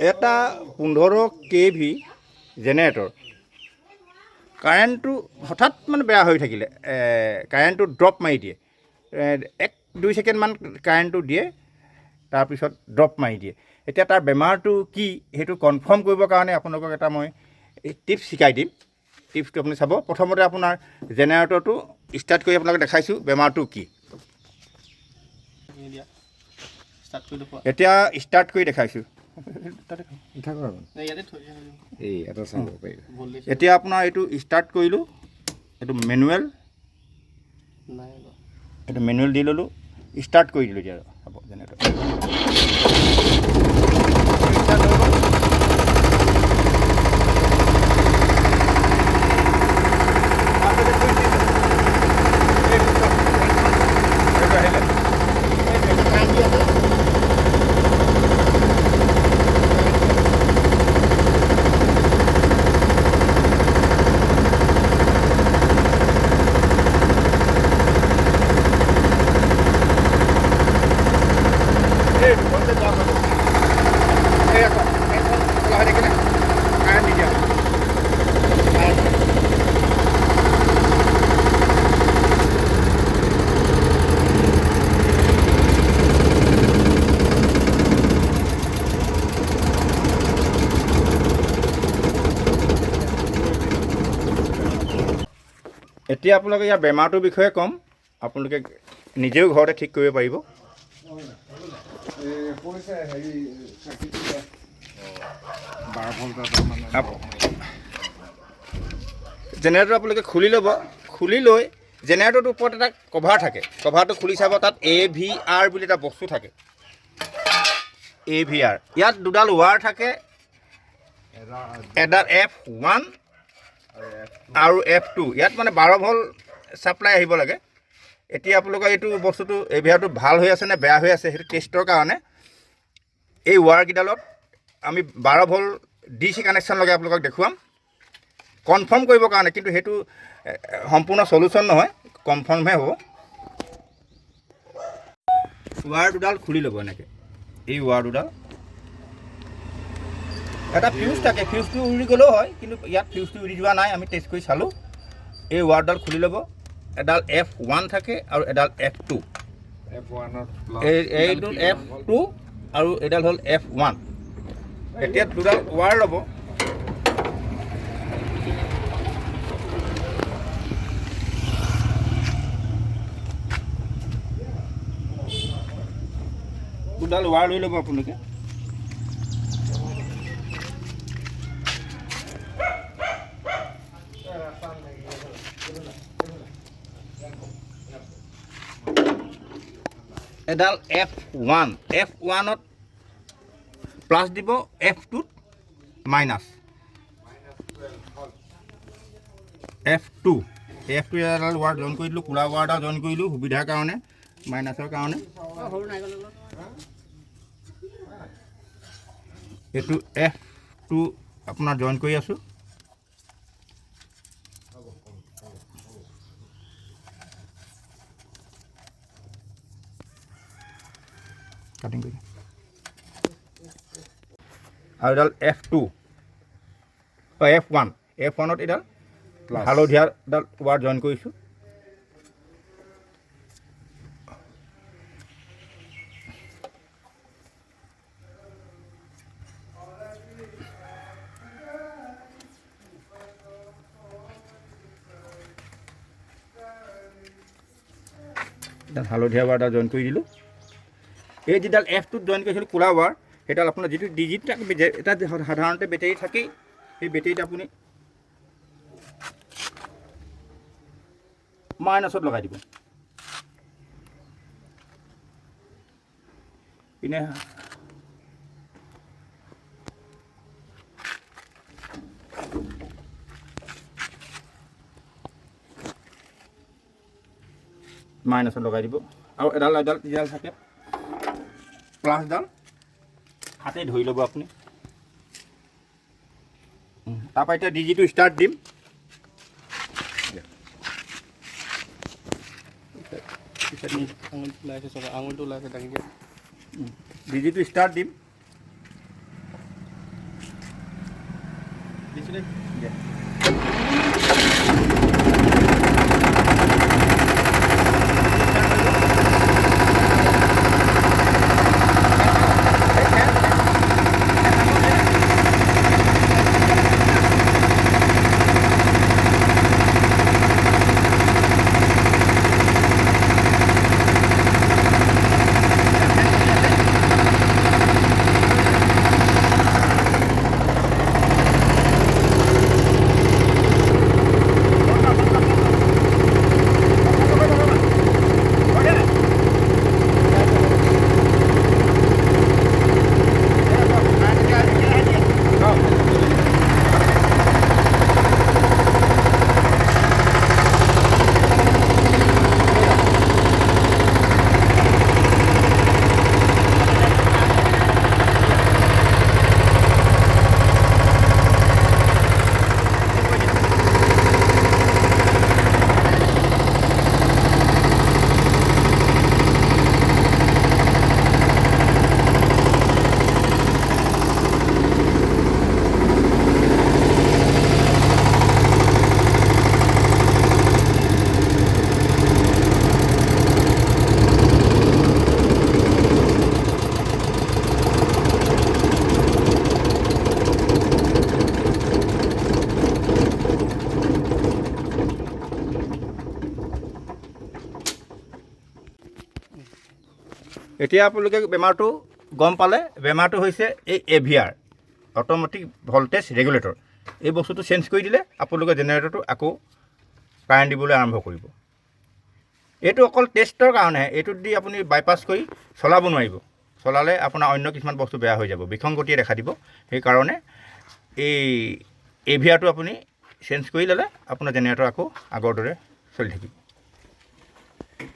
এটা 15 kV generator কাৰেণ্টটো হঠাৎ মানে বেয়া হৈ থাকিলে কাৰেণ্টটো ড্ৰপ মাৰি দিয়ে 1-2 ছেকেণ্ডমান কাৰেণ্টটো দিয়ে তাৰপিছত ড্ৰপ মাৰি দিয়ে এতিয়া তাৰ বেমাৰটো কি সেইটো কনফাৰ্ম কৰিবৰ কাৰণে আপোনালোকক এটা মই টিপছ শিকাই দিম টিপছটো আপুনি চাব প্ৰথমতে আপোনাৰ জেনেৰেটৰটো ষ্টাৰ্ট কৰি আপোনালোকক দেখাইছোঁ বেমাৰটো কি এতিয়া ষ্টাৰ্ট কৰি দেখাইছোঁ এতিয়া আপোনাৰ এইটো ষ্টাৰ্ট কৰিলোঁ এইটো মেনুৱেল দি ল'লোঁ ষ্টাৰ্ট কৰি দিলোঁ এতিয়া হ'ব জেনেৰেটৰ এতিয়া আপোনালোকে ইয়াৰ বেমাৰটোৰ বিষয়ে ক'ম আপোনালোকে নিজেও ঘৰতে ঠিক কৰিব পাৰিব জেনেৰেটৰ আপোনালোকে খুলি ল'ব খুলি লৈ জেনেৰেটৰটোৰ ওপৰত এটা কভাৰ থাকে কভাৰটো খুলি চাব তাত AVR বুলি এটা বস্তু থাকে AVR ইয়াত দুডাল ৱাৰ থাকে এডাল F1 আৰু F2 ইয়াত মানে 12 ভোল্ট ছাপ্লাই আহিব লাগে এতিয়া আপোনালোকৰ এইটো বস্তুটো AVRটো ভাল হৈ আছে নে বেয়া হৈ আছে সেইটো টেষ্টৰ কাৰণে এই ৱাৰকেইডালত আমি 12 ভোল্ট DC কানেকশ্যন লগাই আপোনালোকক দেখুৱাম কনফাৰ্ম কৰিবৰ কাৰণে কিন্তু সেইটো সম্পূৰ্ণ সলিউশ্যন নহয় কনফাৰ্মহে হ'ব ৱাৰ দুডাল খুলি ল'ব এনেকৈ এই ৱাৰ দুডাল এটা ফিউজ থাকে ফিউজটো উৰি গ'লেও হয় কিন্তু ইয়াত ফিউজটো উৰি যোৱা নাই আমি টেষ্ট কৰি চালোঁ এই ৱাৰডাল খুলি ল'ব এডাল F1 থাকে আৰু এডাল F2 এইটো F2 আৰু এডাল হ'ল F1 এতিয়া দুডাল ৱাৰ ল'ব দুডাল ৱাৰ লৈ ল'ব আপোনালোকে এডাল F1ত প্লাছ দিব F2ত মাইনাছ F2 এডাল ৱাৰ জইন কৰি দিলোঁ কোলা ৱাৰ এটা জইন কৰিলোঁ সুবিধাৰ কাৰণে মাইনাছৰ কাৰণে এইটো F2 আপোনাৰ জইন কৰি আছোঁ কাটিং কৰি আৰু এডাল F2 F1ত এডাল হালধীয়া এডাল ৱাৰ জইন কৰিছোঁ এডাল হালধীয়া ৱাৰ এডাল জইন কৰি দিলোঁ এই যিডাল F2ত জইন কৰিছিলোঁ কোলা ৱাৰ সেইডাল আপোনাৰ যিটো ডিজিট এটা সাধাৰণতে বেটেৰী থাকেই সেই বেটেৰীত আপুনি মাইনাছত লগাই দিব পিনে মাইনাছত লগাই দিব আৰু এডাল যিডাল থাকে প্লাছডাল হাতে ধৰি ল'ব আপুনি তাৰপৰা এতিয়া ডিজিটো ষ্টাৰ্ট দিম আঙুলটো ওলাইছে দাঙি দিয়া ডিজিটো ষ্টাৰ্ট দিম এতিয়া আপোনালোকে বেমাৰটো গম পালে। বেমাৰটো হৈছে এই AVR অট'মেটিক ভল্টেজ ৰেগুলেটৰ। এই বস্তুটো চেঞ্জ কৰি দিলে আপোনালোকে জেনেৰেটৰটো আকৌ কাৰেণ্ট দিবলৈ আৰম্ভ কৰিব। এইটো অকল টেষ্টৰ কাৰণেহে। এইটোত দি আপুনি বাইপাছ কৰি চলাব নোৱাৰিব। চলালে আপোনাৰ অন্য কিছুমান বস্তু বেয়া হৈ যাব, বিসংগতিয়ে দেখা দিব। সেইকাৰণে এই AVRটো আপুনি চেঞ্জ কৰি ল'লে আপোনাৰ জেনেৰেটৰ আকৌ আগৰ দৰে চলি থাকিব।